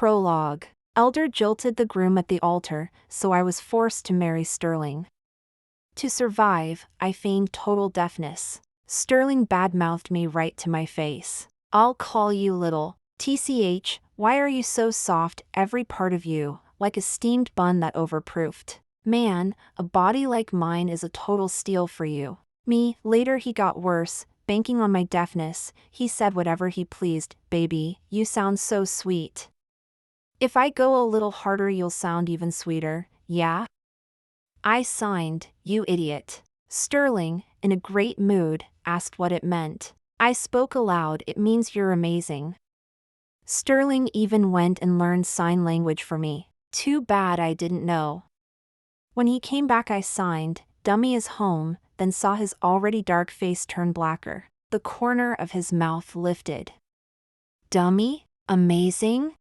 Prologue. Elder jilted the groom at the altar, so I was forced to marry Sterling. To survive, I feigned total deafness. Sterling badmouthed me right to my face. "I'll call you little. TCH, why are you so soft, every part of you, like a steamed bun that overproofed? Man, a body like mine is a total steal for you." Later he got worse, banking on my deafness. He said whatever he pleased. "Baby, you sound so sweet. If I go a little harder you'll sound even sweeter, yeah?" I signed, "You idiot." Sterling, in a great mood, asked what it meant. I spoke aloud, "It means you're amazing." Sterling even went and learned sign language for me. Too bad I didn't know. When he came back I signed, "Dummy is home," then saw his already dark face turn blacker. The corner of his mouth lifted. "Dummy? Amazing?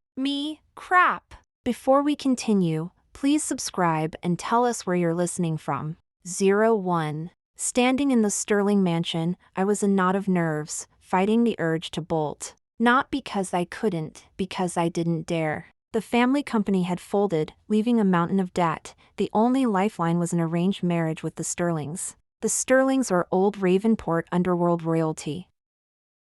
Crap." Before we continue, please subscribe and tell us where you're listening from. 01. Standing in the Sterling mansion, I was a knot of nerves, fighting the urge to bolt. Not because I couldn't, because I didn't dare. The family company had folded, leaving a mountain of debt. The only lifeline was an arranged marriage with the Sterlings. The Sterlings are old Ravenport underworld royalty.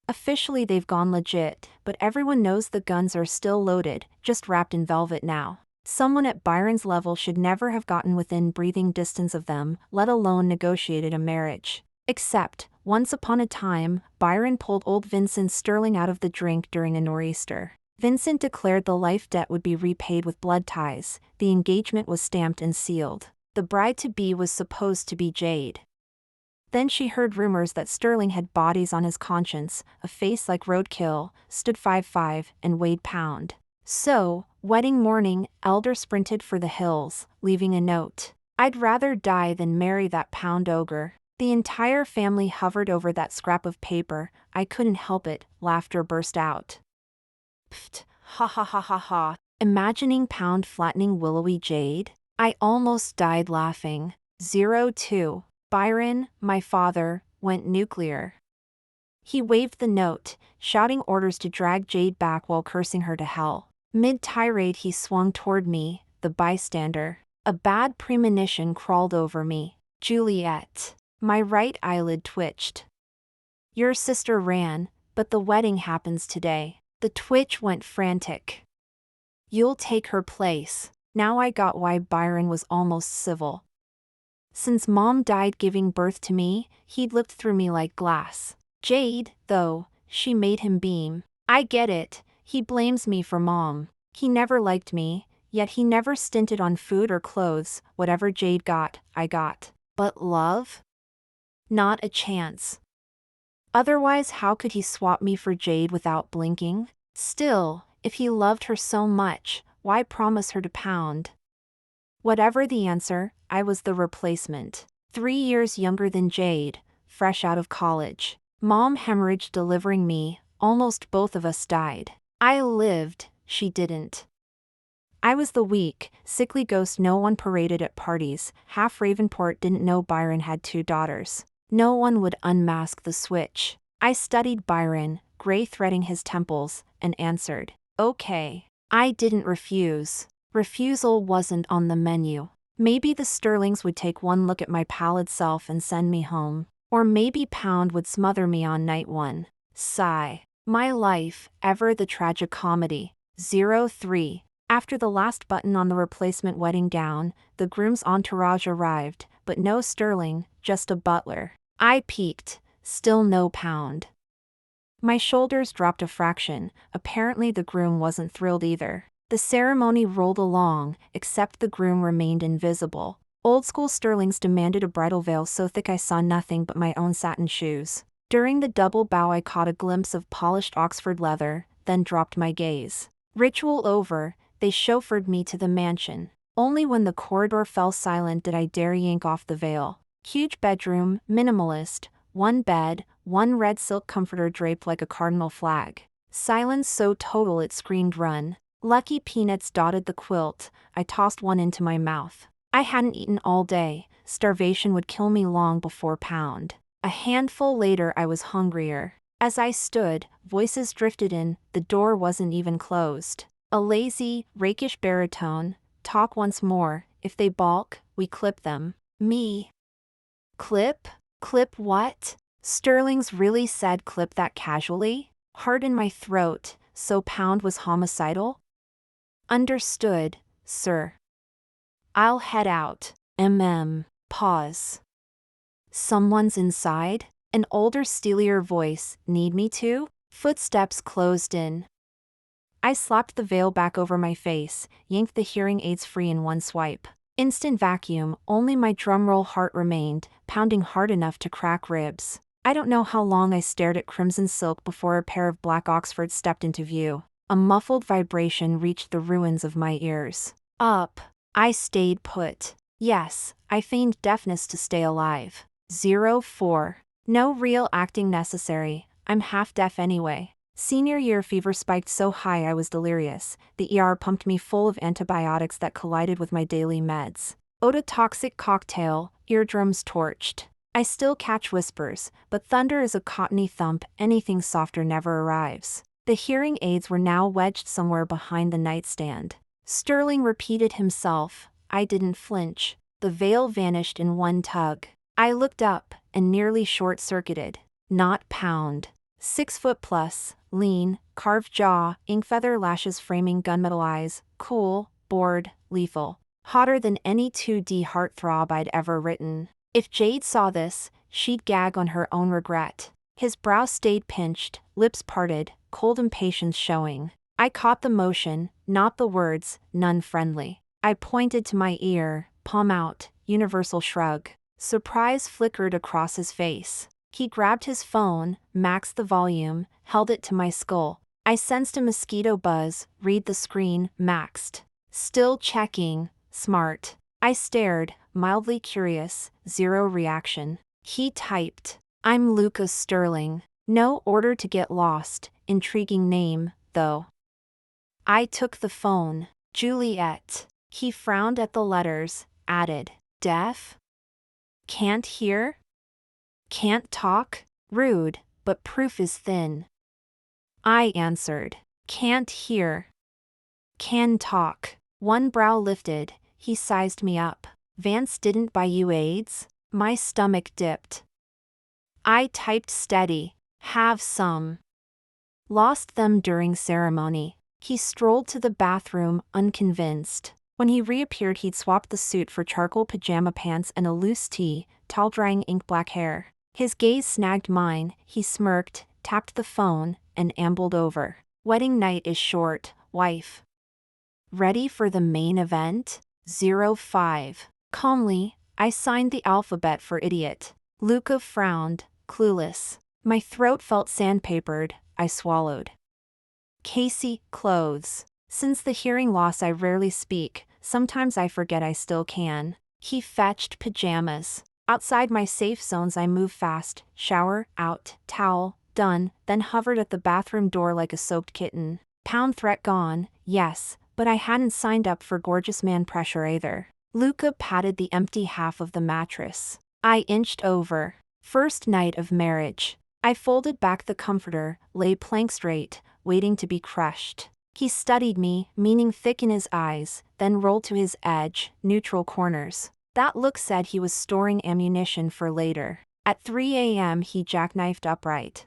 Officially they've gone legit, but everyone knows the guns are still loaded, just wrapped in velvet now. Someone at Byron's level should never have gotten within breathing distance of them, let alone negotiated a marriage. Except, once upon a time, Byron pulled old Vincent Sterling out of the drink during a nor'easter. Vincent declared the life debt would be repaid with blood ties. The engagement was stamped and sealed. The bride-to-be was supposed to be Jade. Then she heard rumors that Sterling had bodies on his conscience, a face like roadkill, stood 5'5", and weighed pound. So, wedding morning, Elder sprinted for the hills, leaving a note. "I'd rather die than marry that pound ogre." The entire family hovered over that scrap of paper. I couldn't help it, laughter burst out. Pfft, ha ha ha ha ha. Imagining pound flattening willowy Jade? I almost died laughing. 02. Byron, my father, went nuclear. He waved the note, shouting orders to drag Jade back while cursing her to hell. Mid-tirade he swung toward me, the bystander. A bad premonition crawled over me. Juliet. My right eyelid twitched. "Your sister ran, but the wedding happens today." The twitch went frantic. "You'll take her place." Now I got why Byron was almost civil. Since Mom died giving birth to me, he'd looked through me like glass. Jade, though, she made him beam. I get it, he blames me for Mom. He never liked me, yet he never stinted on food or clothes. Whatever Jade got, I got. But love? Not a chance. Otherwise, how could he swap me for Jade without blinking? Still, if he loved her so much, why promise her to pound? Whatever the answer, I was the replacement. 3 years younger than Jade, fresh out of college. Mom hemorrhaged delivering me, almost both of us died. I lived, she didn't. I was the weak, sickly ghost no one paraded at parties. Half Ravenport didn't know Byron had 2 daughters. No one would unmask the switch. I studied Byron, gray threading his temples, and answered, "Okay." I didn't refuse. Refusal wasn't on the menu. Maybe the Sterlings would take one look at my pallid self and send me home. Or maybe Pound would smother me on night 1. Sigh. My life, ever the tragic comedy. 03. After the last button on the replacement wedding gown, the groom's entourage arrived, but no Sterling, just a butler. I peeked, still no Pound. My shoulders dropped a fraction. Apparently the groom wasn't thrilled either. The ceremony rolled along, except the groom remained invisible. Old-school Sterlings demanded a bridal veil so thick I saw nothing but my own satin shoes. During the double bow I caught a glimpse of polished Oxford leather, then dropped my gaze. Ritual over, they chauffeured me to the mansion. Only when the corridor fell silent did I dare yank off the veil. Huge bedroom, minimalist, 1 bed, 1 red silk comforter draped like a cardinal flag. Silence so total it screamed run. Lucky peanuts dotted the quilt. I tossed one into my mouth. I hadn't eaten all day. Starvation would kill me long before Pound. A handful later I was hungrier. As I stood, voices drifted in, the door wasn't even closed. A lazy, rakish baritone. Talk once more. If they balk, we clip them. Me. Clip? Clip what? Sterling's really said clip that casually? Heart in my throat, so pound was homicidal? Understood, sir. I'll head out. Pause. Someone's inside? An older, steelier voice. Need me to? Footsteps closed in. I slapped the veil back over my face, yanked the hearing aids free in one swipe. Instant vacuum, only my drumroll heart remained, pounding hard enough to crack ribs. I don't know how long I stared at crimson silk before a pair of black Oxfords stepped into view. A muffled vibration reached the ruins of my ears. Up. I stayed put. Yes, I feigned deafness to stay alive. 04. No real acting necessary, I'm half deaf anyway. Senior year fever spiked so high I was delirious. The ER pumped me full of antibiotics that collided with my daily meds. Ototoxic cocktail, eardrums torched. I still catch whispers, but thunder is a cottony thump, anything softer never arrives. The hearing aids were now wedged somewhere behind the nightstand. Sterling repeated himself. I didn't flinch. The veil vanished in one tug. I looked up, and nearly short-circuited. Not pound. 6 foot plus, lean, carved jaw, ink feather lashes framing gunmetal eyes, cool, bored, lethal. Hotter than any 2D heartthrob I'd ever written. If Jade saw this, she'd gag on her own regret. His brow stayed pinched, lips parted, cold impatience showing. I caught the motion, not the words, none friendly. I pointed to my ear, palm out, universal shrug. Surprise flickered across his face. He grabbed his phone, maxed the volume, held it to my skull. I sensed a mosquito buzz, read the screen, maxed. Still checking, smart. I stared, mildly curious, zero reaction. He typed, I'm Lucas Sterling. No order to get lost, intriguing name, though. I took the phone. Juliet. He frowned at the letters, added, deaf? Can't hear? Can't talk? Rude, but proof is thin. I answered, can't hear. Can talk. One brow lifted, he sized me up. Vance didn't buy you AIDS? My stomach dipped. I typed steady, have some. Lost them during ceremony. He strolled to the bathroom, unconvinced. When he reappeared he'd swapped the suit for charcoal pajama pants and a loose tee, towel-drying ink black hair. His gaze snagged mine, he smirked, tapped the phone, and ambled over. Wedding night is short, wife. Ready for the main event? 05. Calmly, I signed the alphabet for idiot. Luca frowned, clueless. My throat felt sandpapered, I swallowed. Casey, clothes. Since the hearing loss I rarely speak, sometimes I forget I still can. He fetched pajamas. Outside my safe zones I move fast, shower, out, towel, done, then hovered at the bathroom door like a soaked kitten. Pound threat gone, yes, but I hadn't signed up for gorgeous man pressure either. Luca patted the empty half of the mattress. I inched over. First night of marriage. I folded back the comforter, lay plank straight, waiting to be crushed. He studied me, meaning thick in his eyes, then rolled to his edge, neutral corners. That look said he was storing ammunition for later. At 3 a.m. he jackknifed upright.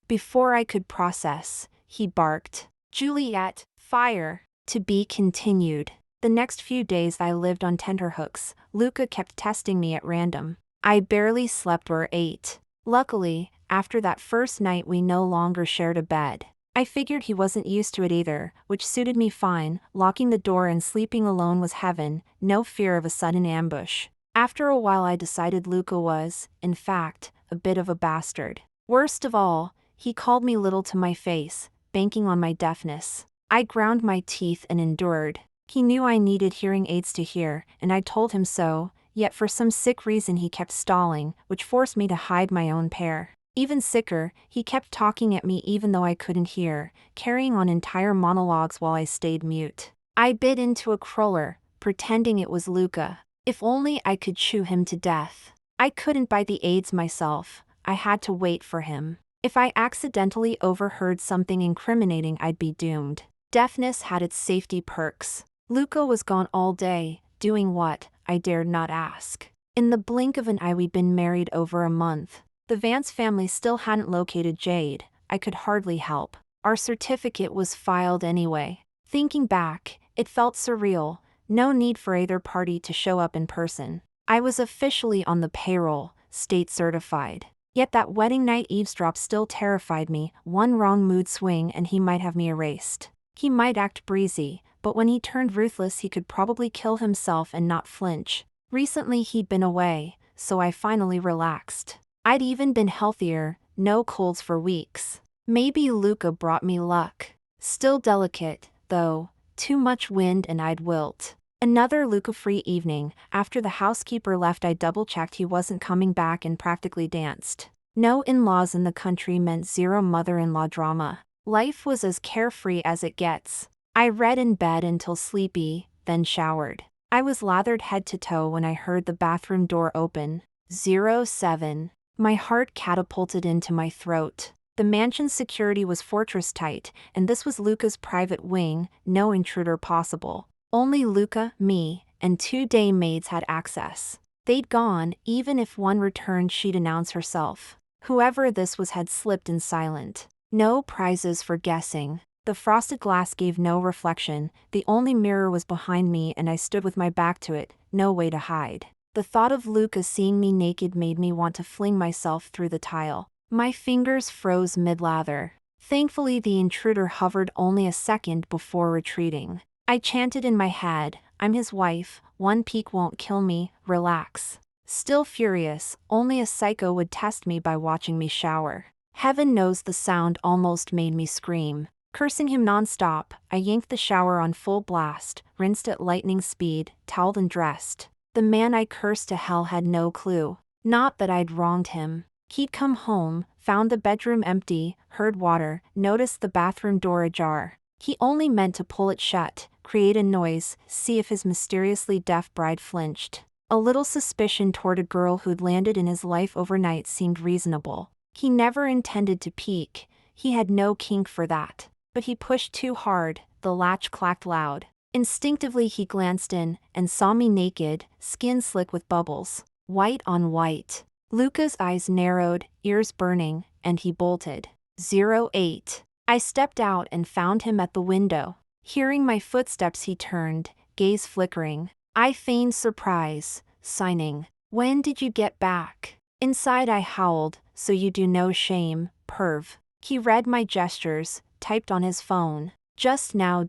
Before I could process, he barked, Juliet, fire. To be continued. The next few days I lived on tenterhooks. Luca kept testing me at random. I barely slept or ate. Luckily, after that first night we no longer shared a bed. I figured he wasn't used to it either, which suited me fine. Locking the door and sleeping alone was heaven, no fear of a sudden ambush. After a while I decided Luca was, in fact, a bit of a bastard. Worst of all, he called me little to my face, banking on my deafness. I ground my teeth and endured. He knew I needed hearing aids to hear, and I told him so, yet for some sick reason he kept stalling, which forced me to hide my own pair. Even sicker, he kept talking at me even though I couldn't hear, carrying on entire monologues while I stayed mute. I bit into a cruller, pretending it was Luca. If only I could chew him to death. I couldn't buy the aids myself, I had to wait for him. If I accidentally overheard something incriminating I'd be doomed. Deafness had its safety perks. Luca was gone all day, doing what, I dared not ask. In the blink of an eye we'd been married over a month. The Vance family still hadn't located Jade. I could hardly help. Our certificate was filed anyway. Thinking back, it felt surreal. No need for either party to show up in person. I was officially on the payroll, state certified. Yet that wedding night eavesdrop still terrified me. One wrong mood swing and he might have me erased. He might act breezy, but when he turned ruthless he could probably kill himself and not flinch. Recently he'd been away, so I finally relaxed. I'd even been healthier, no colds for weeks. Maybe Luca brought me luck. Still delicate, though. Too much wind and I'd wilt. Another Luca-free evening. After the housekeeper left I double-checked he wasn't coming back and practically danced. No in-laws in the country meant zero mother-in-law drama. Life was as carefree as it gets. I read in bed until sleepy, then showered. I was lathered head to toe when I heard the bathroom door open. 07. My heart catapulted into my throat. The mansion's security was fortress tight, and this was Luca's private wing, no intruder possible. Only Luca, me, and 2 day maids had access. They'd gone, even if one returned she'd announce herself. Whoever this was had slipped in silent. No prizes for guessing. The frosted glass gave no reflection, the only mirror was behind me and I stood with my back to it, no way to hide. The thought of Luca seeing me naked made me want to fling myself through the tile. My fingers froze mid-lather. Thankfully the intruder hovered only a second before retreating. I chanted in my head, I'm his wife, one peek won't kill me, relax. Still furious, only a psycho would test me by watching me shower. Heaven knows the sound almost made me scream. Cursing him non-stop, I yanked the shower on full blast, rinsed at lightning speed, toweled and dressed. The man I cursed to hell had no clue. Not that I'd wronged him. He'd come home, found the bedroom empty, heard water, noticed the bathroom door ajar. He only meant to pull it shut, create a noise, see if his mysteriously deaf bride flinched. A little suspicion toward a girl who'd landed in his life overnight seemed reasonable. He never intended to peek, he had no kink for that. But he pushed too hard, the latch clacked loud. Instinctively he glanced in, and saw me naked, skin slick with bubbles. White on white. Luca's eyes narrowed, ears burning, and he bolted. 08. I stepped out and found him at the window. Hearing my footsteps he turned, gaze flickering. I feigned surprise, signing, when did you get back? Inside I howled, so you do no shame, perv. He read my gestures, typed on his phone. Just now.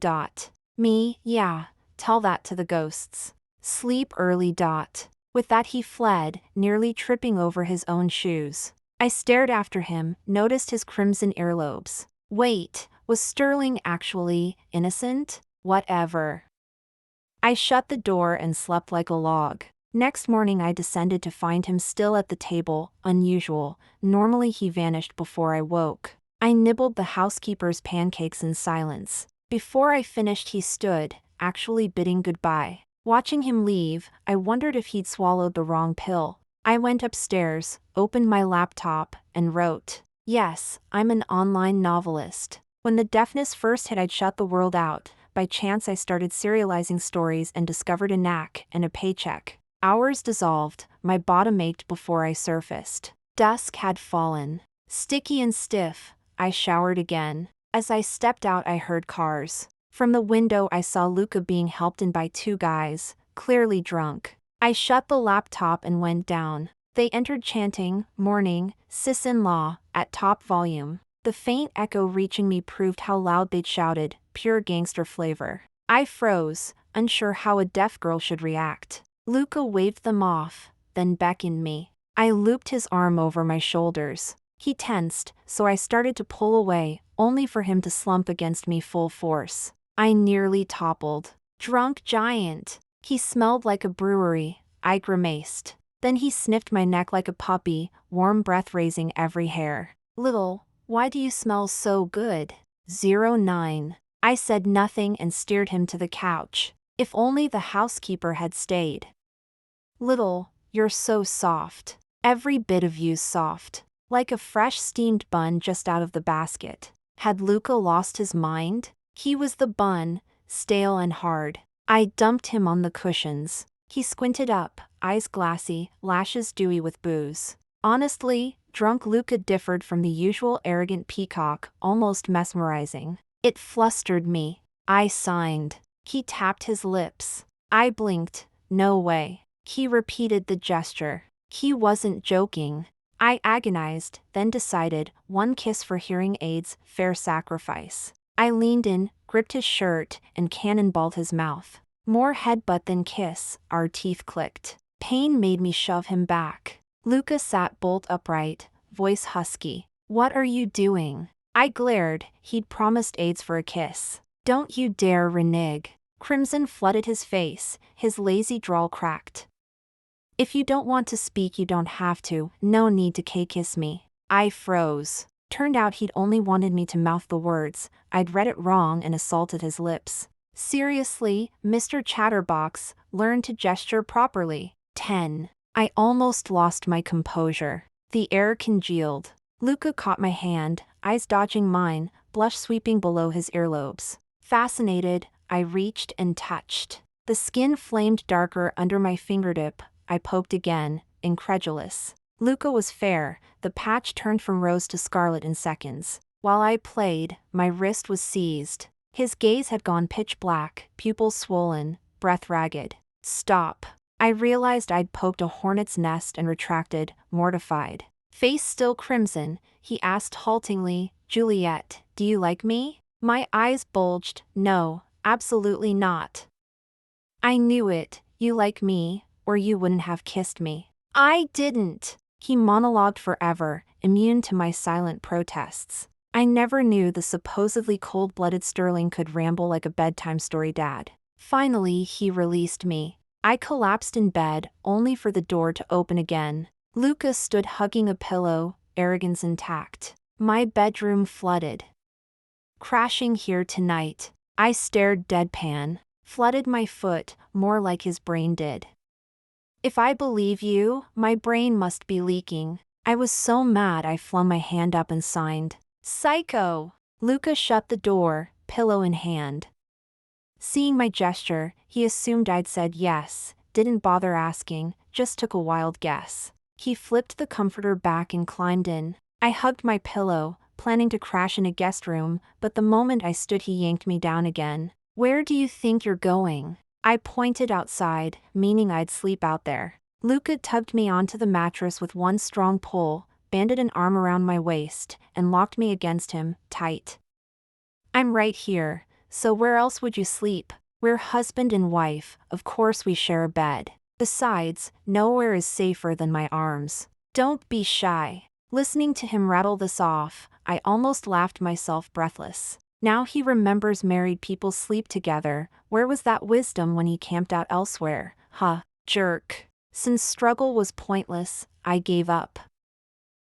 Me, yeah, tell that to the ghosts. Sleep early. With that he fled, nearly tripping over his own shoes. I stared after him, noticed his crimson earlobes. Wait, was Sterling actually innocent? Whatever. I shut the door and slept like a log. Next morning I descended to find him still at the table, unusual. Normally he vanished before I woke. I nibbled the housekeeper's pancakes in silence. Before I finished he stood, actually bidding goodbye. Watching him leave, I wondered if he'd swallowed the wrong pill. I went upstairs, opened my laptop, and wrote. Yes, I'm an online novelist. When the deafness first hit I'd shut the world out. By chance I started serializing stories and discovered a knack and a paycheck. Hours dissolved, my bottom ached before I surfaced. Dusk had fallen. Sticky and stiff, I showered again. As I stepped out I heard cars. From the window I saw Luca being helped in by 2 guys, clearly drunk. I shut the laptop and went down. They entered chanting, morning, sis-in-law, at top volume. The faint echo reaching me proved how loud they'd shouted, pure gangster flavor. I froze, unsure how a deaf girl should react. Luca waved them off, then beckoned me. I looped his arm over my shoulders. He tensed, so I started to pull away, only for him to slump against me full force. I nearly toppled. Drunk giant. He smelled like a brewery. I grimaced. Then he sniffed my neck like a puppy, warm breath raising every hair. Little, why do you smell so good? 09. I said nothing and steered him to the couch. If only the housekeeper had stayed. Little, you're so soft. Every bit of you's soft. Like a fresh steamed bun just out of the basket. Had Luca lost his mind? He was the bun, stale and hard. I dumped him on the cushions. He squinted up, eyes glassy, lashes dewy with booze. Honestly, drunk Luca differed from the usual arrogant peacock, almost mesmerizing. It flustered me. I signed. He tapped his lips. I blinked. No way. He repeated the gesture. He wasn't joking. I agonized, then decided, one kiss for hearing aids, fair sacrifice. I leaned in, gripped his shirt, and cannonballed his mouth. More headbutt than kiss, our teeth clicked. Pain made me shove him back. Luca sat bolt upright, voice husky. What are you doing? I glared. He'd promised aids for a kiss. Don't you dare renege. Crimson flooded his face, his lazy drawl cracked. If you don't want to speak, you don't have to. No need to kiss me. I froze. Turned out he'd only wanted me to mouth the words. I'd read it wrong and assaulted his lips. Seriously, Mr. Chatterbox, learn to gesture properly. 10. I almost lost my composure. The air congealed. Luca caught my hand, eyes dodging mine, blush sweeping below his earlobes. Fascinated, I reached and touched. The skin flamed darker under my fingertip. I poked again, incredulous. Luca was fair, the patch turned from rose to scarlet in seconds. While I played, my wrist was seized. His gaze had gone pitch black, pupils swollen, breath ragged. Stop. I realized I'd poked a hornet's nest and retracted, mortified. Face still crimson, he asked haltingly, Juliet, do you like me? My eyes bulged. No, absolutely not. I knew it. You like me, or you wouldn't have kissed me. I didn't. He monologued forever, immune to my silent protests. I never knew the supposedly cold-blooded Sterling could ramble like a bedtime story dad. Finally, he released me. I collapsed in bed, only for the door to open again. Luca stood hugging a pillow, arrogance intact. My bedroom flooded. Crashing here tonight. I stared deadpan. Flooded my foot, more like his brain did. If I believe you, my brain must be leaking. I was so mad I flung my hand up and signed. Psycho! Luca shut the door, pillow in hand. Seeing my gesture, he assumed I'd said yes, didn't bother asking, just took a wild guess. He flipped the comforter back and climbed in. I hugged my pillow, planning to crash in a guest room, but the moment I stood he yanked me down again. Where do you think you're going? I pointed outside, meaning I'd sleep out there. Luca tugged me onto the mattress with one strong pull, banded an arm around my waist, and locked me against him, tight. I'm right here, so where else would you sleep? We're husband and wife, of course we share a bed. Besides, nowhere is safer than my arms. Don't be shy. Listening to him rattle this off, I almost laughed myself breathless. Now he remembers married people sleep together. Where was that wisdom when he camped out elsewhere? Jerk. Since struggle was pointless, I gave up.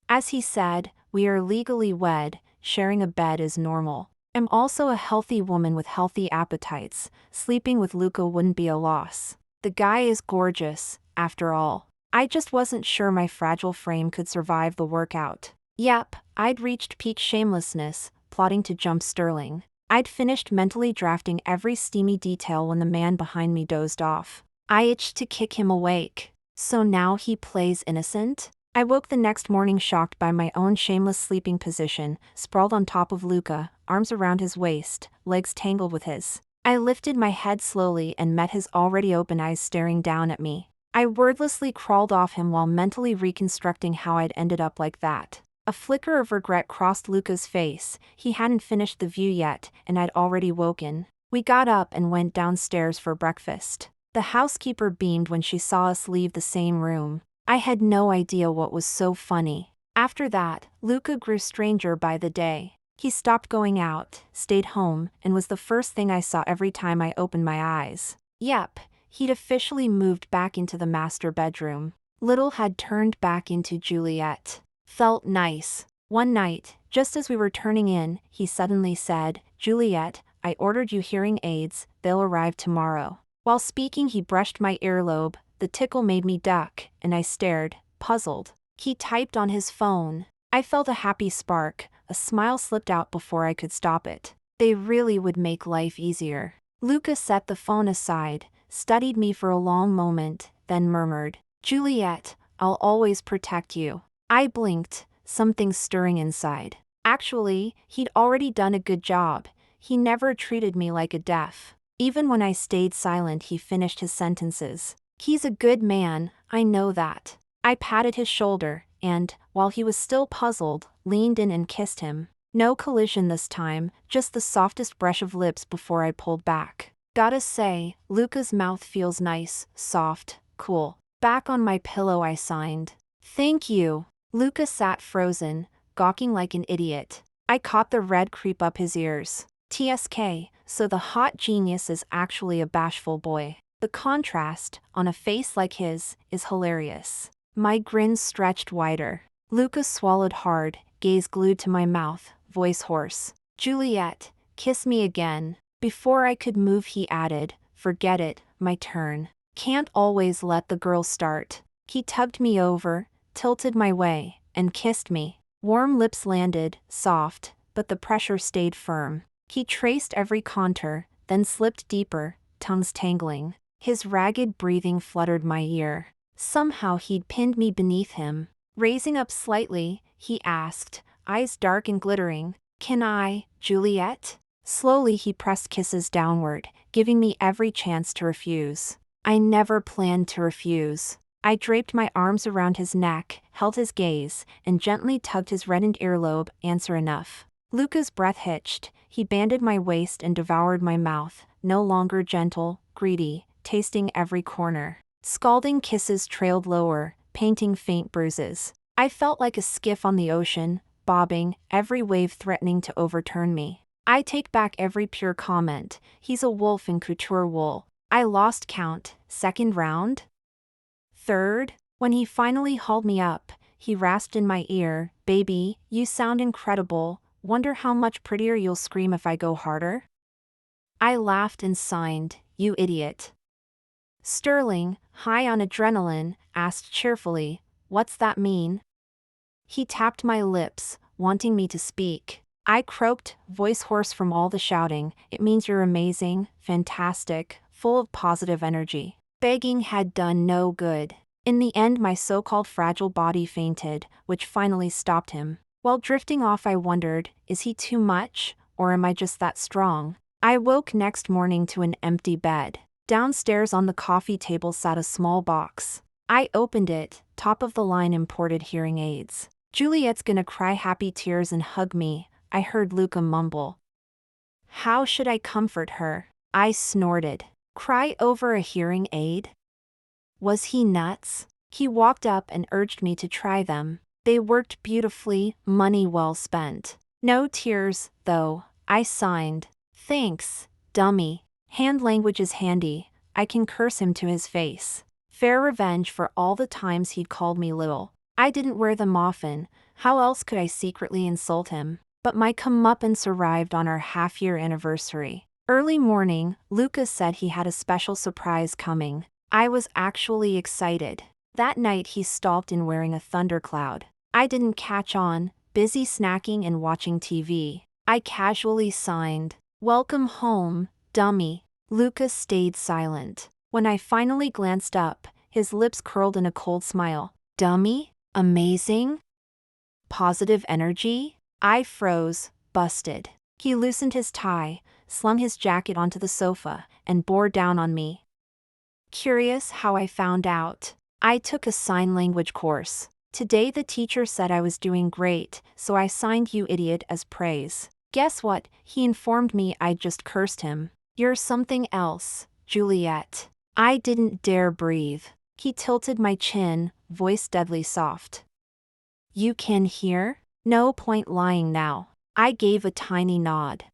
As he said, we are legally wed, sharing a bed is normal. I'm also a healthy woman with healthy appetites. Sleeping with Luca wouldn't be a loss. The guy is gorgeous, after all. I just wasn't sure my fragile frame could survive the workout. Yep, I'd reached peak shamelessness, plotting to jump Sterling. I'd finished mentally drafting every steamy detail when the man behind me dozed off. I itched to kick him awake. So now he plays innocent? I woke the next morning shocked by my own shameless sleeping position, sprawled on top of Luca, arms around his waist, legs tangled with his. I lifted my head slowly and met his already open eyes staring down at me. I wordlessly crawled off him while mentally reconstructing how I'd ended up like that. A flicker of regret crossed Luca's face. He hadn't finished the view yet, and I'd already woken. We got up and went downstairs for breakfast. The housekeeper beamed when she saw us leave the same room. I had no idea what was so funny. After that, Luca grew stranger by the day. He stopped going out, stayed home, and was the first thing I saw every time I opened my eyes. Yep, he'd officially moved back into the master bedroom. Little had turned back into Juliet. Felt nice. One night, just as we were turning in, he suddenly said, Juliet, I ordered you hearing aids, they'll arrive tomorrow. While speaking he brushed my earlobe, the tickle made me duck, and I stared, puzzled. He typed on his phone. I felt a happy spark, a smile slipped out before I could stop it. They really would make life easier. Luca set the phone aside, studied me for a long moment, then murmured, "Juliet, I'll always protect you." I blinked, something stirring inside. Actually, he'd already done a good job. He never treated me like a deaf. Even when I stayed silent, he finished his sentences. He's a good man, I know that. I patted his shoulder, and, while he was still puzzled, leaned in and kissed him. No collision this time, just the softest brush of lips before I pulled back. Gotta say, Luca's mouth feels nice, soft, cool. Back on my pillow I signed. "Thank you." Luca sat frozen, gawking like an idiot. I caught the red creep up his ears. TSK, so the hot genius is actually a bashful boy. The contrast, on a face like his, is hilarious. My grin stretched wider. Luca swallowed hard, gaze glued to my mouth, voice hoarse. "Juliet, kiss me again." Before I could move he added, "Forget it, my turn." Can't always let the girl start. He tugged me over, tilted my way, and kissed me. Warm lips landed, soft, but the pressure stayed firm. He traced every contour, then slipped deeper, tongues tangling. His ragged breathing fluttered my ear. Somehow he'd pinned me beneath him. Raising up slightly, he asked, eyes dark and glittering, "Can I, Juliet?" Slowly he pressed kisses downward, giving me every chance to refuse. I never planned to refuse. I draped my arms around his neck, held his gaze, and gently tugged his reddened earlobe. Answer enough. Luca's breath hitched. He banded my waist and devoured my mouth, no longer gentle, greedy, tasting every corner. Scalding kisses trailed lower, painting faint bruises. I felt like a skiff on the ocean, bobbing, every wave threatening to overturn me. I take back every pure comment. He's a wolf in couture wool. I lost count. Second round? Third? When he finally hauled me up, he rasped in my ear, "Baby, you sound incredible. Wonder how much prettier you'll scream if I go harder?" I laughed and signed, "You idiot." Sterling, high on adrenaline, asked cheerfully, "What's that mean?" He tapped my lips, wanting me to speak. I croaked, voice hoarse from all the shouting, "It means you're amazing, fantastic, full of positive energy." Begging had done no good. In the end my so-called fragile body fainted, which finally stopped him. While drifting off I wondered, is he too much, or am I just that strong? I woke next morning to an empty bed. Downstairs on the coffee table sat a small box. I opened it, top of the line imported hearing aids. "Juliet's gonna cry happy tears and hug me," I heard Luca mumble. How should I comfort her? I snorted. Cry over a hearing aid? Was he nuts? He walked up and urged me to try them. They worked beautifully, money well spent. No tears, though. I signed. "Thanks, dummy." Hand language is handy. I can curse him to his face. Fair revenge for all the times he'd called me little. I didn't wear them often. How else could I secretly insult him? But my comeuppance arrived on our half-year anniversary. Early morning, Luca said he had a special surprise coming. I was actually excited. That night he stalked in wearing a thundercloud. I didn't catch on, busy snacking and watching TV. I casually signed, "Welcome home, dummy." Luca stayed silent. When I finally glanced up, his lips curled in a cold smile. "Dummy? Amazing? Positive energy?" I froze, busted. He loosened his tie, slung his jacket onto the sofa, and bore down on me. Curious how I found out? I took a sign language course. Today the teacher said I was doing great, so I signed "you idiot" as praise. Guess what? He informed me I'd just cursed him. "You're something else, Juliet." I didn't dare breathe. He tilted my chin, voice deadly soft. "You can hear? No point lying now." I gave a tiny nod.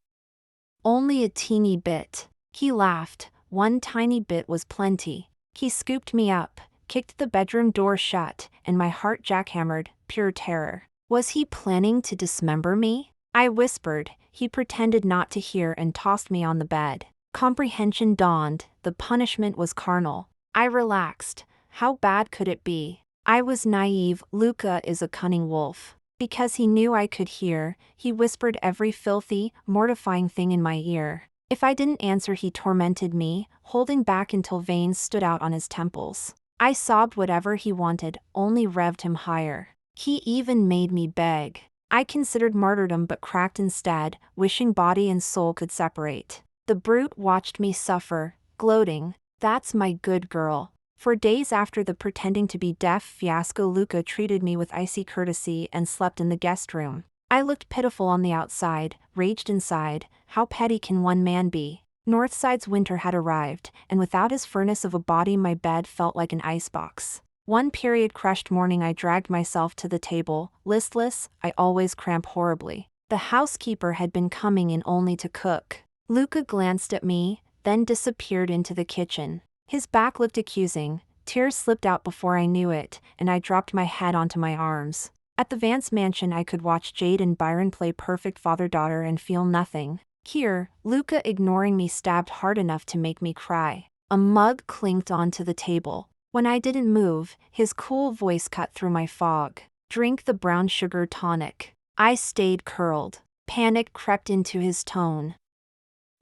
"Only a teeny bit." He laughed. One tiny bit was plenty. He scooped me up, kicked the bedroom door shut, and my heart jackhammered, pure terror. Was he planning to dismember me? I whispered. He pretended not to hear and tossed me on the bed. Comprehension dawned. The punishment was carnal. I relaxed. How bad could it be? I was naive. Luca is a cunning wolf. Because he knew I could hear, he whispered every filthy, mortifying thing in my ear. If I didn't answer, he tormented me, holding back until veins stood out on his temples. I sobbed whatever he wanted, only revved him higher. He even made me beg. I considered martyrdom but cracked instead, wishing body and soul could separate. The brute watched me suffer, gloating, "That's my good girl." For days after the pretending to be deaf fiasco, Luca treated me with icy courtesy and slept in the guest room. I looked pitiful on the outside, raged inside. How petty can one man be? Northside's winter had arrived, and without his furnace of a body, my bed felt like an icebox. One period-crushed morning I dragged myself to the table, listless. I always cramp horribly. The housekeeper had been coming in only to cook. Luca glanced at me, then disappeared into the kitchen. His back looked accusing, tears slipped out before I knew it, and I dropped my head onto my arms. At the Vance mansion I could watch Jade and Byron play perfect father-daughter and feel nothing. Here, Luca, ignoring me, stabbed hard enough to make me cry. A mug clinked onto the table. When I didn't move, his cool voice cut through my fog. "Drink the brown sugar tonic." I stayed curled. Panic crept into his tone.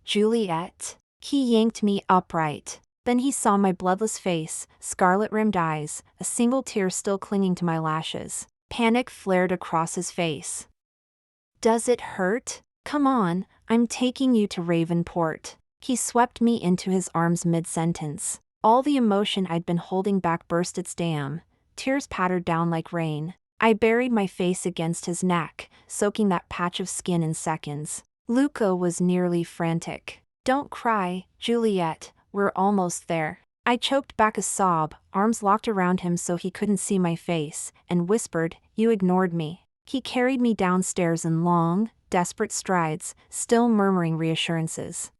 "Juliet." He yanked me upright. Then he saw my bloodless face, scarlet-rimmed eyes, a single tear still clinging to my lashes. Panic flared across his face. "Does it hurt? Come on, I'm taking you to Ravenport." He swept me into his arms mid-sentence. All the emotion I'd been holding back burst its dam. Tears pattered down like rain. I buried my face against his neck, soaking that patch of skin in seconds. Luca was nearly frantic. "Don't cry, Juliet, we're almost there." I choked back a sob, arms locked around him so he couldn't see my face, and whispered, "You ignored me." He carried me downstairs in long, desperate strides, still murmuring reassurances.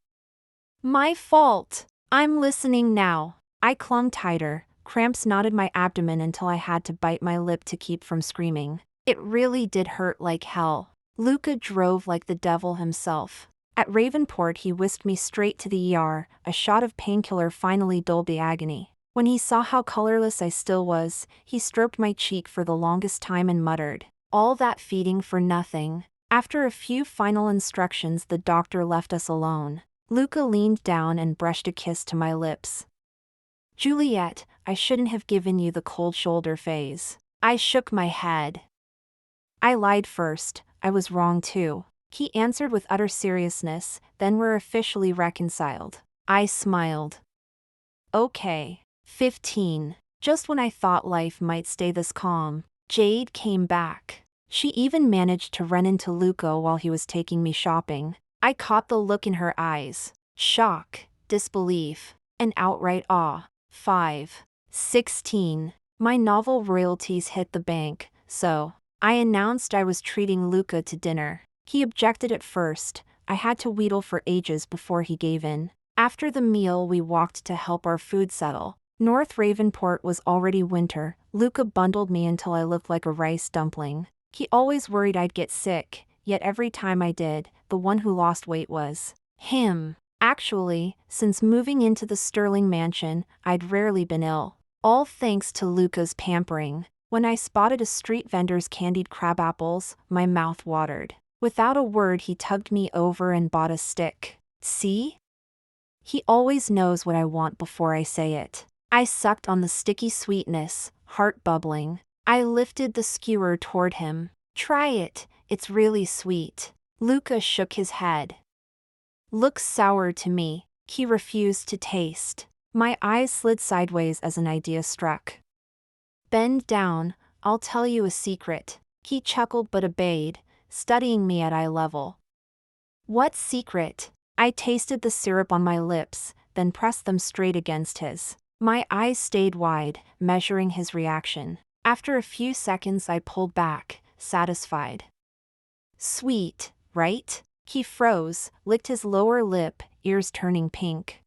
"My fault. I'm listening now." I clung tighter, cramps knotted my abdomen until I had to bite my lip to keep from screaming. It really did hurt like hell. Luca drove like the devil himself. At Ravenport he whisked me straight to the ER, a shot of painkiller finally dulled the agony. When he saw how colorless I still was, he stroked my cheek for the longest time and muttered, "All that feeding for nothing." After a few final instructions the doctor left us alone. Luca leaned down and brushed a kiss to my lips. "Juliet, I shouldn't have given you the cold shoulder phase." I shook my head. "I lied first, I was wrong too." He answered with utter seriousness, "Then we're officially reconciled." I smiled. "Okay." 15. Just when I thought life might stay this calm, Jade came back. She even managed to run into Luca while he was taking me shopping. I caught the look in her eyes. Shock, disbelief, and outright awe. 5. 16. My novel royalties hit the bank, so I announced I was treating Luca to dinner. He objected at first. I had to wheedle for ages before he gave in. After the meal we walked to help our food settle. North Ravenport was already winter. Luca bundled me until I looked like a rice dumpling. He always worried I'd get sick, yet every time I did, the one who lost weight was him. Actually, since moving into the Sterling mansion, I'd rarely been ill. All thanks to Luca's pampering. When I spotted a street vendor's candied crab apples, my mouth watered. Without a word he tugged me over and bought a stick. "See? He always knows what I want before I say it." I sucked on the sticky sweetness, heart bubbling. I lifted the skewer toward him. "Try it, it's really sweet." Luca shook his head. "Looks sour to me." He refused to taste. My eyes slid sideways as an idea struck. "Bend down, I'll tell you a secret." He chuckled but obeyed, studying me at eye level. "What secret?" I tasted the syrup on my lips, then pressed them straight against his. My eyes stayed wide, measuring his reaction. After a few seconds I pulled back, satisfied. "Sweet, right?" He froze, licked his lower lip, ears turning pink.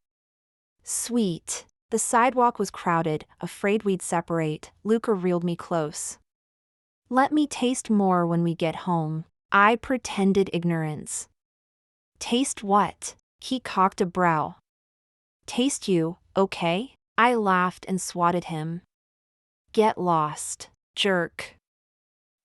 "Sweet." The sidewalk was crowded, afraid we'd separate. Luca reeled me close. "Let me taste more when we get home." I pretended ignorance. "Taste what?" He cocked a brow. "Taste you, okay?" I laughed and swatted him. "Get lost, jerk."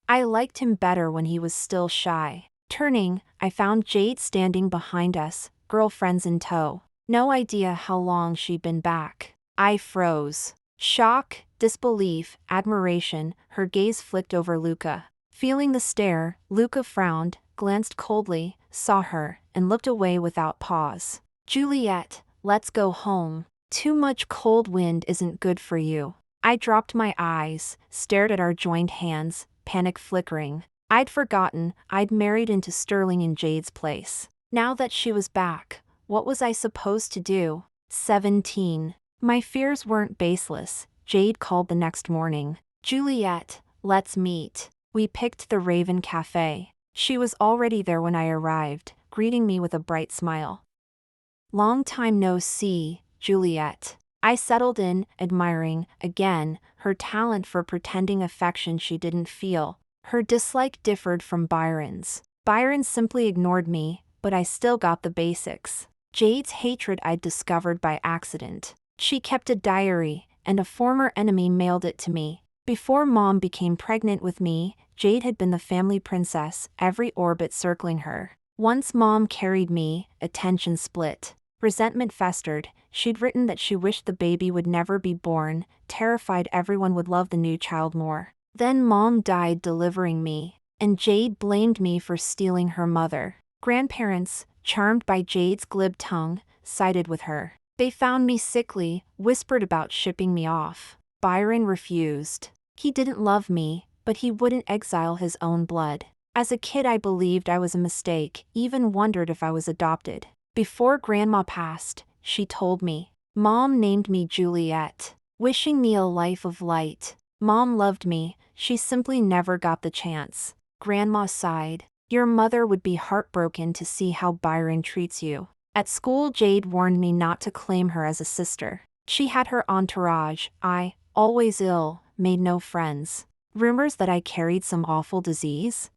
I liked him better when he was still shy. Turning, I found Jade standing behind us, girlfriends in tow. No idea how long she'd been back. I froze. Shock, disbelief, admiration, her gaze flicked over Luca. Feeling the stare, Luca frowned, glanced coldly, saw her, and looked away without pause. Juliet, let's go home. Too much cold wind isn't good for you. I dropped my eyes, stared at our joined hands, panic flickering. I'd forgotten I'd married into Sterling in Jade's place. Now that she was back, what was I supposed to do? 17. My fears weren't baseless. Jade called the next morning. Juliet, let's meet. We picked the Raven Cafe. She was already there when I arrived, greeting me with a bright smile. Long time no see, Juliet. I settled in, admiring, again, her talent for pretending affection she didn't feel. Her dislike differed from Byron's. Byron simply ignored me, but I still got the basics. Jade's hatred I'd discovered by accident. She kept a diary, and a former enemy mailed it to me. Before Mom became pregnant with me, Jade had been the family princess, every orbit circling her. Once Mom carried me, attention split. Resentment festered. She'd written that she wished the baby would never be born, terrified everyone would love the new child more. Then Mom died delivering me, and Jade blamed me for stealing her mother. Grandparents, charmed by Jade's glib tongue, sided with her. They found me sickly, whispered about shipping me off. Byron refused. He didn't love me, but he wouldn't exile his own blood. As a kid I believed I was a mistake, even wondered if I was adopted. Before Grandma passed, she told me. Mom named me Juliet, wishing me a life of light. Mom loved me, she simply never got the chance. Grandma sighed. Your mother would be heartbroken to see how Byron treats you. At school Jade warned me not to claim her as a sister. She had her entourage. I, always ill, made no friends. Rumors that I carried some awful disease?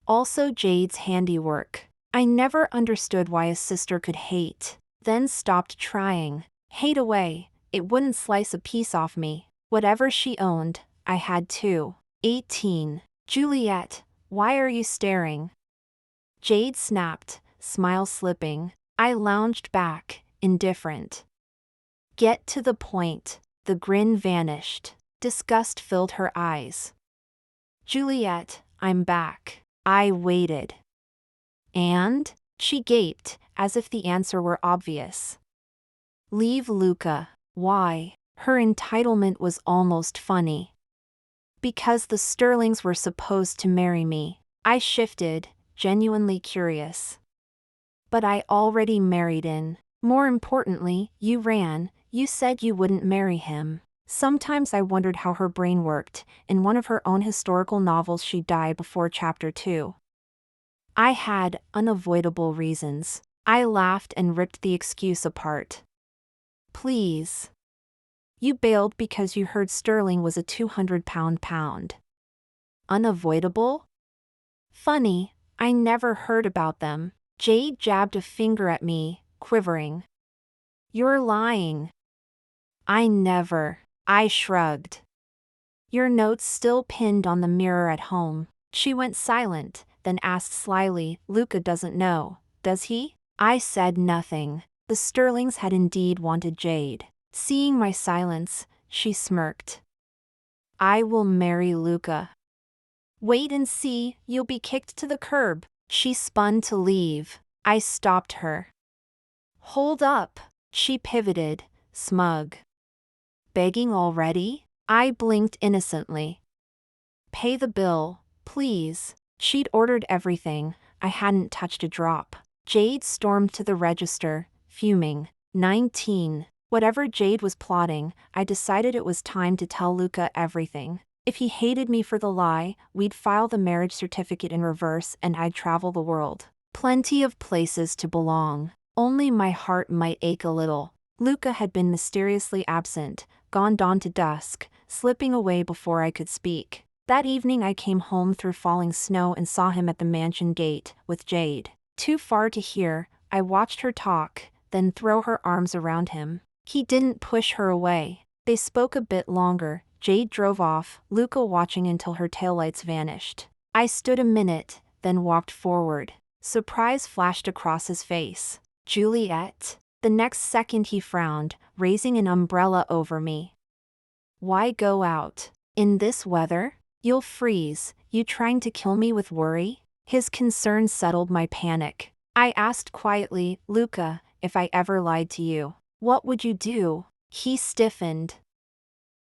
Also Jade's handiwork. I never understood why a sister could hate, then stopped trying. Hate away, it wouldn't slice a piece off me. Whatever she owned, I had too. 18. Juliet, why are you staring? Jade snapped, smile slipping. I lounged back, indifferent. Get to the point. The grin vanished. Disgust filled her eyes. Juliet, I'm back. I waited. And? She gaped, as if the answer were obvious. Leave Luca. Why? Her entitlement was almost funny. Because the Sterlings were supposed to marry me. I shifted, genuinely curious. But I already married in. More importantly, you ran, you said you wouldn't marry him. Sometimes I wondered how her brain worked. In one of her own historical novels she died before chapter 2. I had unavoidable reasons. I laughed and ripped the excuse apart. Please. You bailed because you heard Sterling was a 200-pound. Unavoidable? Funny, I never heard about them. Jade jabbed a finger at me, quivering. You're lying. I never. I shrugged. Your note's still pinned on the mirror at home. She went silent, then asked slyly, Luca doesn't know, does he? I said nothing. The Sterlings had indeed wanted Jade. Seeing my silence, she smirked. I will marry Luca. Wait and see, you'll be kicked to the curb. She spun to leave. I stopped her. Hold up. She pivoted, smug. Begging already? I blinked innocently. Pay the bill, please. She'd ordered everything, I hadn't touched a drop. Jade stormed to the register, fuming. 19. Whatever Jade was plotting, I decided it was time to tell Luca everything. If he hated me for the lie, we'd file the marriage certificate in reverse and I'd travel the world. Plenty of places to belong. Only my heart might ache a little. Luca had been mysteriously absent, gone dawn to dusk, slipping away before I could speak. That evening I came home through falling snow and saw him at the mansion gate, with Jade. Too far to hear, I watched her talk, then throw her arms around him. He didn't push her away. They spoke a bit longer, Jade drove off, Luca watching until her taillights vanished. I stood a minute, then walked forward. Surprise flashed across his face. Juliet? The next second he frowned, raising an umbrella over me. Why go out? In this weather? You'll freeze. You trying to kill me with worry? His concern settled my panic. I asked quietly, Luca, if I ever lied to you, what would you do? He stiffened.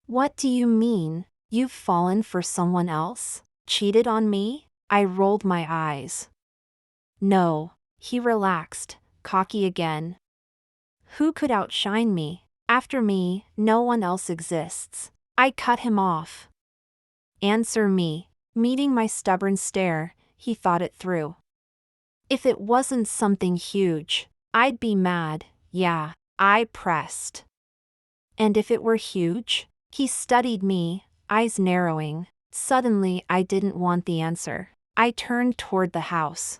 What do you mean? You've fallen for someone else? Cheated on me? I rolled my eyes. No. He relaxed, cocky again. Who could outshine me? After me, no one else exists. I cut him off. Answer me. Meeting my stubborn stare, he thought it through. If it wasn't something huge, I'd be mad, yeah, I pressed. And if it were huge? He studied me, eyes narrowing. Suddenly I didn't want the answer. I turned toward the house.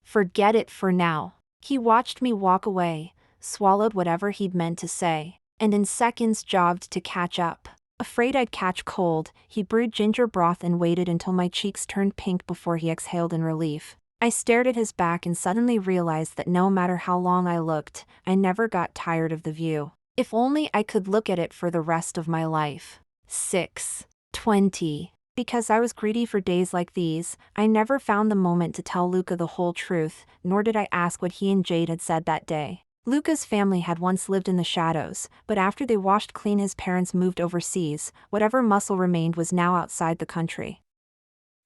Forget it for now. He watched me walk away, swallowed whatever he'd meant to say, and in seconds jogged to catch up. Afraid I'd catch cold, he brewed ginger broth and waited until my cheeks turned pink before he exhaled in relief. I stared at his back and suddenly realized that no matter how long I looked, I never got tired of the view. If only I could look at it for the rest of my life. 6:20. Because I was greedy for days like these, I never found the moment to tell Luca the whole truth, nor did I ask what he and Jade had said that day. Luca's family had once lived in the shadows, but after they washed clean his parents moved overseas, whatever muscle remained was now outside the country.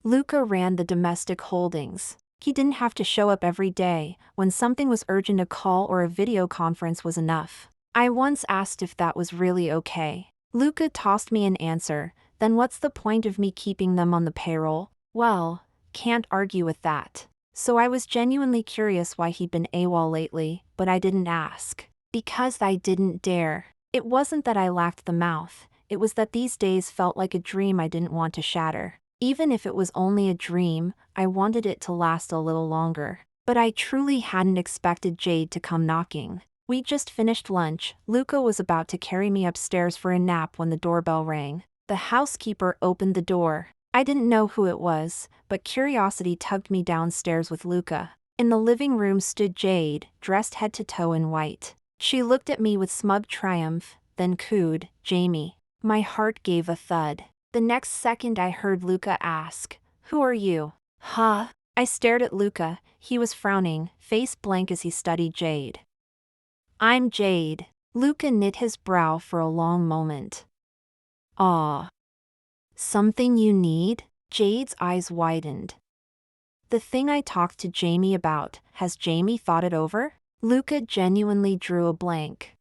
Luca ran the domestic holdings. He didn't have to show up every day. When something was urgent, a call or a video conference was enough. I once asked if that was really okay. Luca tossed me an answer, then what's the point of me keeping them on the payroll? Well, can't argue with that. So I was genuinely curious why he'd been AWOL lately, but I didn't ask. Because I didn't dare. It wasn't that I lacked the mouth, it was that these days felt like a dream I didn't want to shatter. Even if it was only a dream, I wanted it to last a little longer. But I truly hadn't expected Jade to come knocking. We'd just finished lunch. Luca was about to carry me upstairs for a nap when the doorbell rang. The housekeeper opened the door. I didn't know who it was, but curiosity tugged me downstairs with Luca. In the living room stood Jade, dressed head to toe in white. She looked at me with smug triumph, then cooed, Jamie. My heart gave a thud. The next second I heard Luca ask, "Who are you?" Huh? I stared at Luca. He was frowning, face blank as he studied Jade. I'm Jade. Luca knit his brow for a long moment. Aw. Something you need? Jade's eyes widened. The thing I talked to Jamie about, has Jamie thought it over? Luca genuinely drew a blank.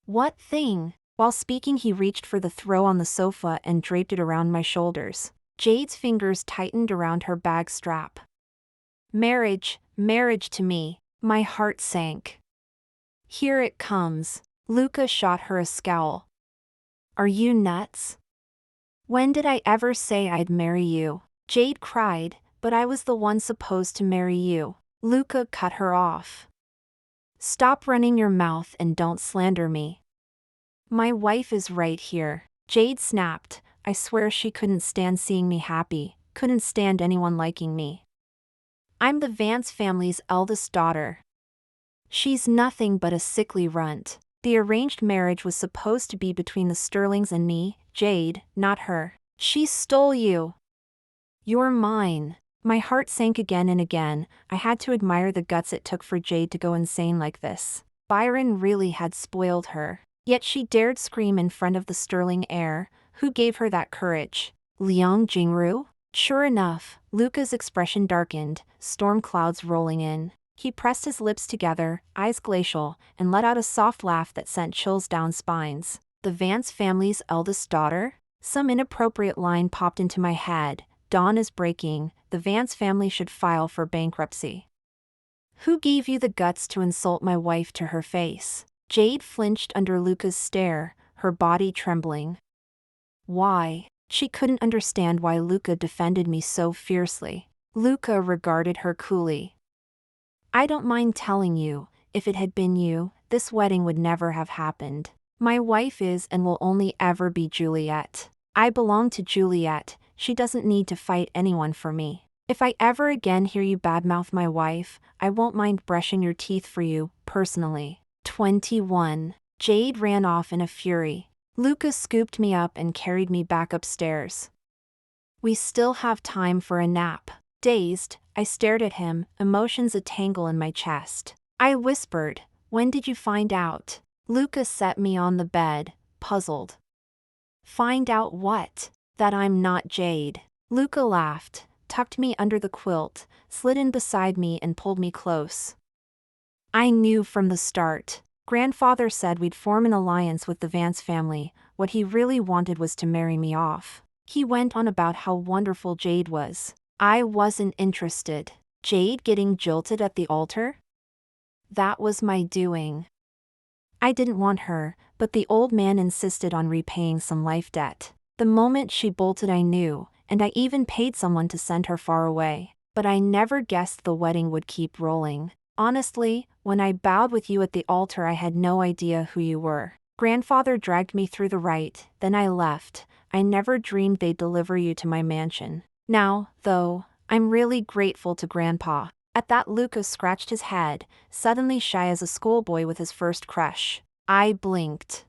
What thing? While speaking he reached for the throw on the sofa and draped it around my shoulders. Jade's fingers tightened around her bag strap. Marriage to me. My heart sank. Here it comes. Luca shot her a scowl. Are you nuts? When did I ever say I'd marry you? Jade cried, but I was the one supposed to marry you. Luca cut her off. Stop running your mouth and don't slander me. My wife is right here. Jade snapped. I swear she couldn't stand seeing me happy, couldn't stand anyone liking me. I'm the Vance family's eldest daughter. She's nothing but a sickly runt. The arranged marriage was supposed to be between the Sterlings and me, Jade, not her. She stole you. You're mine. My heart sank again and again. I had to admire the guts it took for Jade to go insane like this. Byron really had spoiled her. Yet she dared scream in front of the Sterling heir. Who gave her that courage? Liang Jingru? Sure enough, Luca's expression darkened, storm clouds rolling in. He pressed his lips together, eyes glacial, and let out a soft laugh that sent chills down spines. The Vance family's eldest daughter? Some inappropriate line popped into my head. Dawn is breaking. The Vance family should file for bankruptcy. Who gave you the guts to insult my wife to her face? Jade flinched under Luca's stare, her body trembling. Why? She couldn't understand why Luca defended me so fiercely. Luca regarded her coolly. I don't mind telling you, if it had been you, this wedding would never have happened. My wife is and will only ever be Juliet. I belong to Juliet, she doesn't need to fight anyone for me. If I ever again hear you badmouth my wife, I won't mind brushing your teeth for you, personally. 21. Jade ran off in a fury. Lucas scooped me up and carried me back upstairs. We still have time for a nap. Dazed, I stared at him, emotions a tangle in my chest. I whispered, "When did you find out?" Lucas set me on the bed, puzzled. "Find out what?" "That I'm not Jade." Luca laughed, tucked me under the quilt, slid in beside me and pulled me close. "I knew from the start. Grandfather said we'd form an alliance with the Vance family. What he really wanted was to marry me off. He went on about how wonderful Jade was. I wasn't interested. Jade getting jilted at the altar? That was my doing. I didn't want her, but the old man insisted on repaying some life debt. The moment she bolted I knew, and I even paid someone to send her far away. But I never guessed the wedding would keep rolling. Honestly, when I bowed with you at the altar I had no idea who you were. Grandfather dragged me through the rite, then I left. I never dreamed they'd deliver you to my mansion. Now, though, I'm really grateful to Grandpa." At that Lucas scratched his head, suddenly shy as a schoolboy with his first crush. I blinked.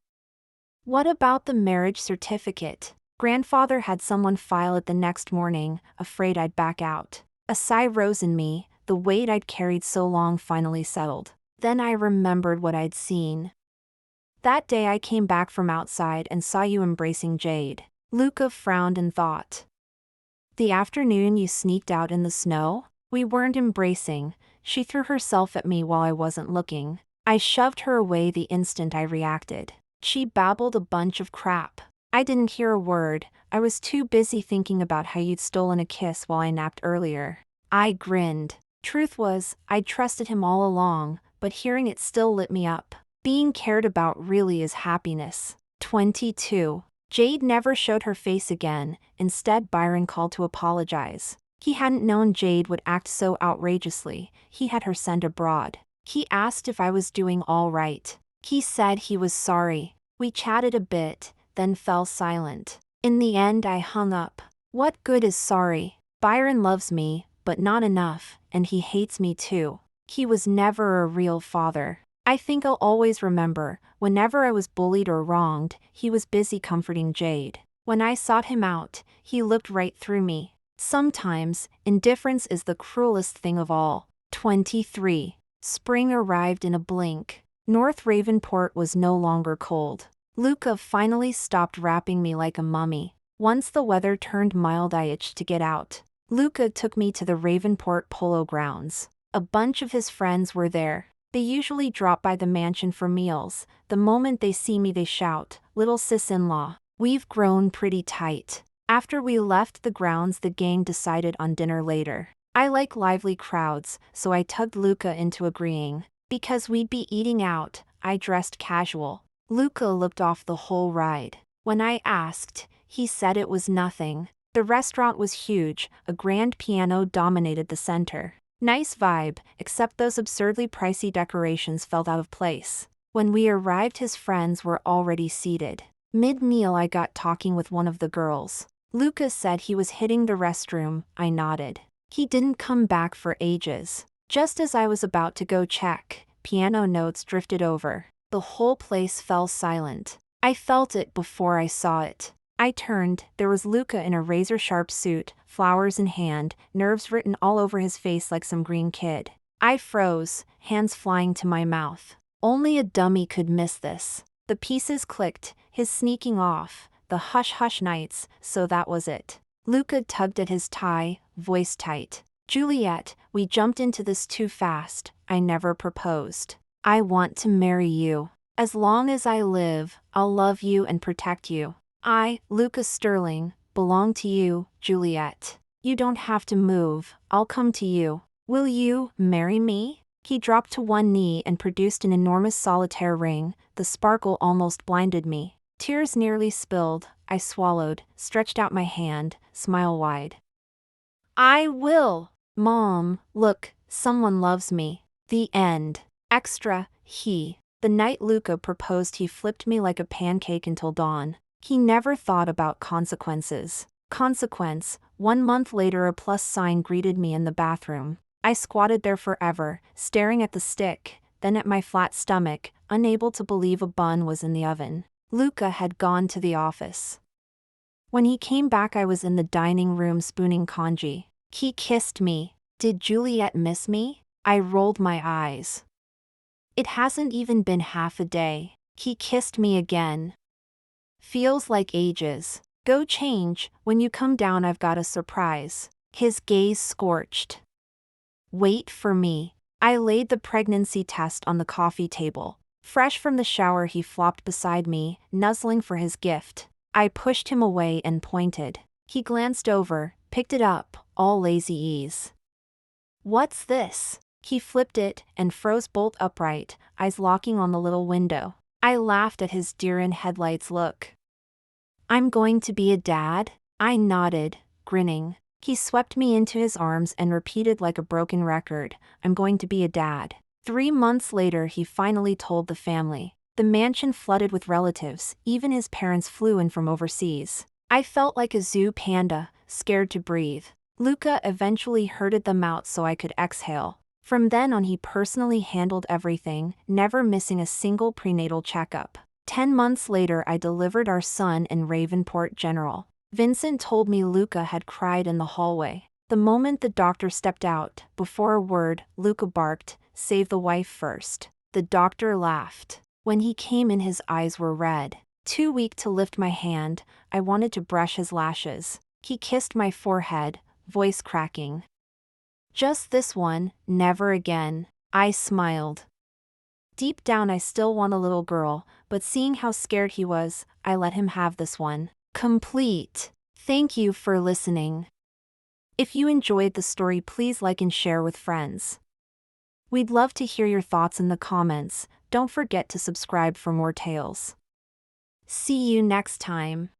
"What about the marriage certificate?" Grandfather had someone file it the next morning, afraid I'd back out. A sigh rose in me, the weight I'd carried so long finally settled. Then I remembered what I'd seen. That day I came back from outside and saw you embracing Jade. Luca frowned and thought. "The afternoon you sneaked out in the snow?" "We weren't embracing. She threw herself at me while I wasn't looking. I shoved her away the instant I reacted. She babbled a bunch of crap. I didn't hear a word, I was too busy thinking about how you'd stolen a kiss while I napped earlier." I grinned. Truth was, I'd trusted him all along, but hearing it still lit me up. Being cared about really is happiness. 22. Jade never showed her face again, instead Byron called to apologize. He hadn't known Jade would act so outrageously. He had her sent abroad. He asked if I was doing all right. He said he was sorry. We chatted a bit, then fell silent. In the end I hung up. What good is sorry? Byron loves me, but not enough, and he hates me too. He was never a real father. I think I'll always remember, whenever I was bullied or wronged, he was busy comforting Jade. When I sought him out, he looked right through me. Sometimes, indifference is the cruelest thing of all. 23. Spring arrived in a blink. North Ravenport was no longer cold. Luca finally stopped wrapping me like a mummy. Once the weather turned mild I itched to get out. Luca took me to the Ravenport polo grounds. A bunch of his friends were there. They usually drop by the mansion for meals. The moment they see me they shout, "Little sis-in-law." We've grown pretty tight. After we left the grounds the gang decided on dinner later. I like lively crowds, so I tugged Luca into agreeing. Because we'd be eating out, I dressed casual. Luca looked off the whole ride. When I asked, he said it was nothing. The restaurant was huge, a grand piano dominated the center. Nice vibe, except those absurdly pricey decorations felt out of place. When we arrived his friends were already seated. Mid-meal I got talking with one of the girls. Lucas said he was hitting the restroom. I nodded. He didn't come back for ages. Just as I was about to go check, piano notes drifted over. The whole place fell silent. I felt it before I saw it. I turned, there was Luca in a razor-sharp suit, flowers in hand, nerves written all over his face like some green kid. I froze, hands flying to my mouth. Only a dummy could miss this. The pieces clicked, his sneaking off, the hush-hush nights, so that was it. Luca tugged at his tie, voice tight. "Juliet, we jumped into this too fast. I never proposed. I want to marry you. As long as I live, I'll love you and protect you. I, Lucas Sterling, belong to you, Juliet. You don't have to move, I'll come to you. Will you marry me?" He dropped to one knee and produced an enormous solitaire ring. The sparkle almost blinded me. Tears nearly spilled. I swallowed, stretched out my hand, smile wide. "I will. Mom, look, someone loves me." The end. Extra, he. The night Luca proposed, he flipped me like a pancake until dawn. He never thought about consequences. Consequence: 1 month later, a plus sign greeted me in the bathroom. I squatted there forever, staring at the stick, then at my flat stomach, unable to believe a bun was in the oven. Luca had gone to the office. When he came back, I was in the dining room spooning congee. He kissed me. Did Juliet miss me? I rolled my eyes. It hasn't even been half a day. He kissed me again. Feels like ages. Go change, when you come down I've got a surprise. His gaze scorched. Wait for me. I laid the pregnancy test on the coffee table. Fresh from the shower, he flopped beside me, nuzzling for his gift. I pushed him away and pointed. He glanced over, picked it up, all lazy ease. What's this? He flipped it and froze bolt upright, eyes locking on the little window. I laughed at his deer-in-headlights look. I'm going to be a dad? I nodded, grinning. He swept me into his arms and repeated like a broken record, I'm going to be a dad. 3 months later, he finally told the family. The mansion flooded with relatives, even his parents flew in from overseas. I felt like a zoo panda, scared to breathe. Luca eventually herded them out so I could exhale. From then on, he personally handled everything, never missing a single prenatal checkup. 10 months later, I delivered our son in Ravenport General. Vincent told me Luca had cried in the hallway. The moment the doctor stepped out, before a word, Luca barked, "Save the wife first." The doctor laughed. When he came in, his eyes were red. Too weak to lift my hand, I wanted to brush his lashes. He kissed my forehead, voice cracking. Just this one, never again. I smiled. Deep down, I still want a little girl, but seeing how scared he was, I let him have this one. Complete. Thank you for listening. If you enjoyed the story, please like and share with friends. We'd love to hear your thoughts in the comments. Don't forget to subscribe for more tales. See you next time.